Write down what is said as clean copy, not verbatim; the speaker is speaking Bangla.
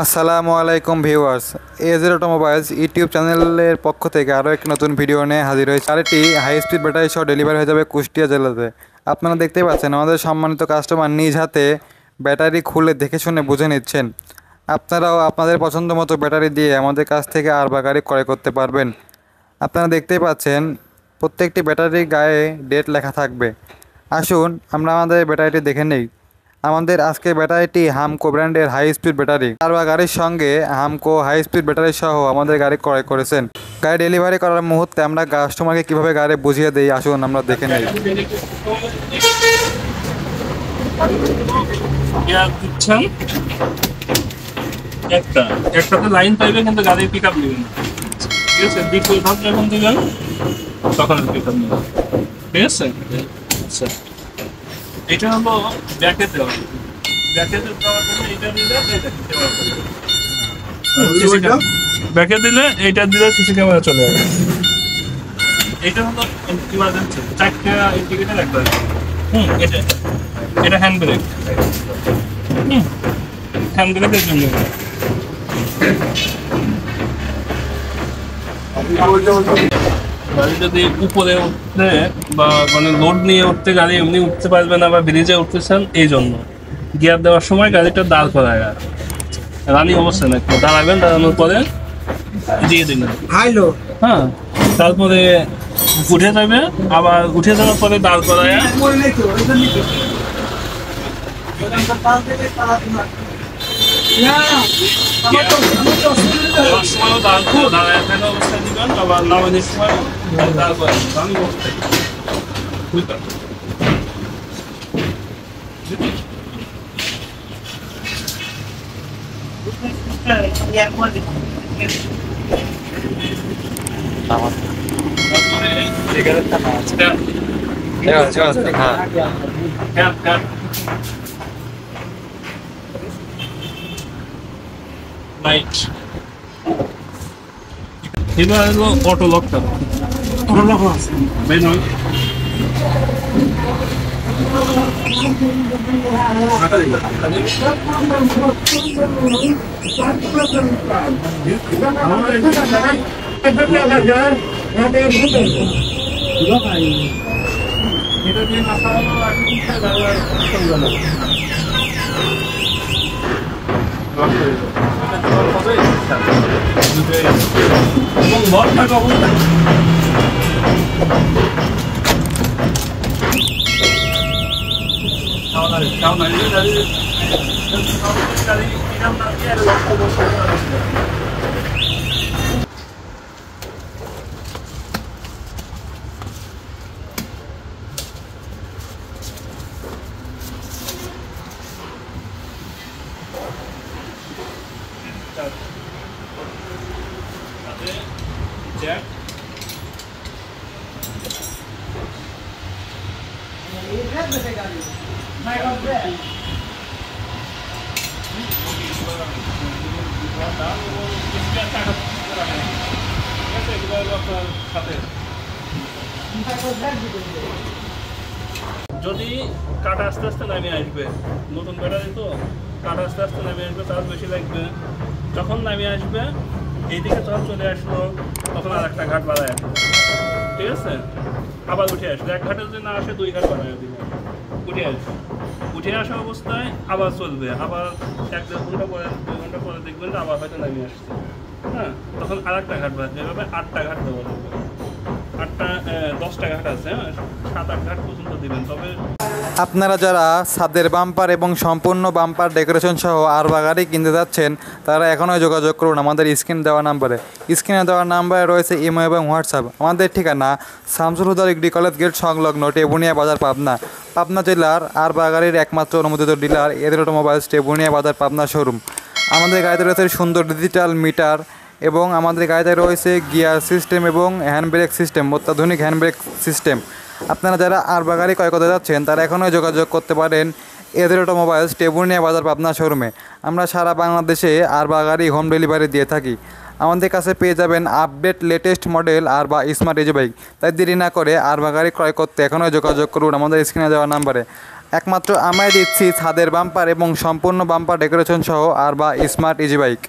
আসসালামু আলাইকুম ভিউয়ার্স, এজের অটোমোবাইলস ইউটিউব চ্যানেলের পক্ষ থেকে আরও একটি নতুন ভিডিও নিয়ে হাজির হয়েছে। আরেকটি হাই স্পিড ব্যাটারি সহ ডেলিভারি হয়ে যাবে কুষ্টিয়া জেলাতে। আপনারা দেখতেই পাচ্ছেন আমাদের সম্মানিত কাস্টমার নিজ হাতে ব্যাটারি খুলে দেখে শুনে বুঝে নিচ্ছেন। আপনারাও আপনাদের পছন্দ মতো ব্যাটারি দিয়ে আমাদের কাছ থেকে আর বা গাড়ি ক্রয় করতে পারবেন। আপনারা দেখতেই পাচ্ছেন প্রত্যেকটি ব্যাটারির গায়ে ডেট লেখা থাকবে। আসুন আমরা আমাদের ব্যাটারিটি দেখে নেই। আমাদের আজকে ব্যাটারিটি হামকো ব্র্যান্ডের হাই স্পিড ব্যাটারি। আর বা গাড়ির সঙ্গে হামকো হাই স্পিড ব্যাটারি সহ আমাদের গাড়ি ক্রয় করেছেন। গাড়ি ডেলিভারি করার মুহূর্তে আমরা কাস্টমারকে কীভাবে গাড়ি বুঝিয়ে দিই, আসুন আমরা দেখে নেই। একটাতে লাইন পাইবে কিন্তু গাড়ির পিক আপ নেবে না। ঠিক আছে, দ্বিতীয় ধাপ যখন দিবেন তখন পিক আপ নেবে। ঠিক আছে, আচ্ছা এটা হলো ব্যাকে দেওয়া। ব্যাকে দেওয়ার জন্য এটা দিলে এটা দিতে পারবে। ব্যাকে দিলে এইটা দিলে সিসি ক্যামেরা চলে যাবে। এটা হলো ইমার্জেন্সি, চারটা ইন্ডিকেটর একটা। এটা এটা হ্যান্ড ব্রেক। হ্যান্ড ব্রেকের জন্য গাড়ি যদি উপরে উঠতে বা মানে লোড নিয়ে উঠতে গাড়ি এমনি উঠতে পারবে না বা ব্রিজে উঠতেছেন, এই জন্য গিয়ার দেওয়ার সময় গাড়িটা দাঁড় করায় রানিং অবস্থায় না, দাঁড়াবেন, দাঁড়ানোর পরে দিয়ে দিবেন। হ্যাঁ, তারপরে উঠে যাবে, আবার উঠে যাওয়ার পরে দাঁড় করায় দাঁড়ায় থাকা অবস্থায় দিবেন, আবার নামানোর সময় দাঁড় করায় রানিং অবস্থায় বুঝলেন। এবার হলো অটো লকটা। অটো লক আছে মেন হয়। Jack. যদি কাটা আস্তে আস্তে নামিয়ে আসবে, নতুন ব্যাটারি তো কাটা আস্তে আস্তে নামিয়ে আসবে, চার্জ বেশি লাগবে। যখন নামিয়ে আসবে এইদিকে যখন চলে আসলো তখন আর একটা ঘাট বাড়ায় আসবে। ঠিক আছে, আবার উঠে আসবে। এক ঘাটে যদি না আসে দুই ঘাট বাড়ায় দিবে, উঠে আসবে। উঠে আসা অবস্থায় আবার চলবে, আবার 1-1.5 ঘন্টা পরে 2 ঘন্টা পরে দেখবেন আবার হয়তো নামিয়ে আসছে। হ্যাঁ, তখন আর একটা ঘাট বাড়বে। এভাবে 8টা ঘাট দেওয়া যাবে। 10টা ঘাট আছে, 7-8 ঘাট পর্যন্ত দিবেন। তবে আপনারা যারা ছাদের বাম্পার এবং সম্পূর্ণ বাম্পার ডেকোরেশন সহ আর বা গাড়ি কিনতে যাচ্ছেন, তারা এখনই যোগাযোগ করুন আমাদের স্ক্রিনে দেওয়া নাম্বারে। স্ক্রিনে দেওয়া নাম্বারে রয়েছে ইমো এবং হোয়াটসঅ্যাপ। আমাদের ঠিকানা শামসুল হুদা ডিগ্রি কলেজ গেট সংলগ্ন টেবুনিয়া বাজার, পাবনা। পাবনা জেলার আর বা গাড়ির একমাত্র অনুমোদিত ডিলার এজের অটোমোবাইলস, টেবুনিয়া বাজার, পাবনা শোরুম। আমাদের গাড়িতে রয়েছে সুন্দর ডিজিটাল মিটার এবং আমাদের গাড়িতে রয়েছে গিয়ার সিস্টেম এবং হ্যান্ড ব্রেক সিস্টেম, অত্যাধুনিক হ্যান্ড ব্রেক সিস্টেম। আপনারা যারা আর বা গাড়ি ক্রয় করতে যাচ্ছেন তারা এখনই যোগাযোগ করতে পারেন এজের অটোমোবাইলস, টেবুনিয়া বাজার, পাবনা শোরুমে। আমরা সারা বাংলাদেশে আর বা গাড়ি হোম ডেলিভারি দিয়ে থাকি। আমাদের কাছে পেয়ে যাবেন আপডেট লেটেস্ট মডেল আর বা স্মার্ট ইজি বাইক। তাই দেরি না করে আর বা গাড়ি ক্রয় করতে এখনই যোগাযোগ করুন আমাদের স্ক্রিনে দেওয়া নাম্বারে। একমাত্র আমরাই দিচ্ছি ছাদের বাম্পার এবং সম্পূর্ণ বাম্পার ডেকোরেশন সহ আরবা স্মার্ট ইজি বাইক।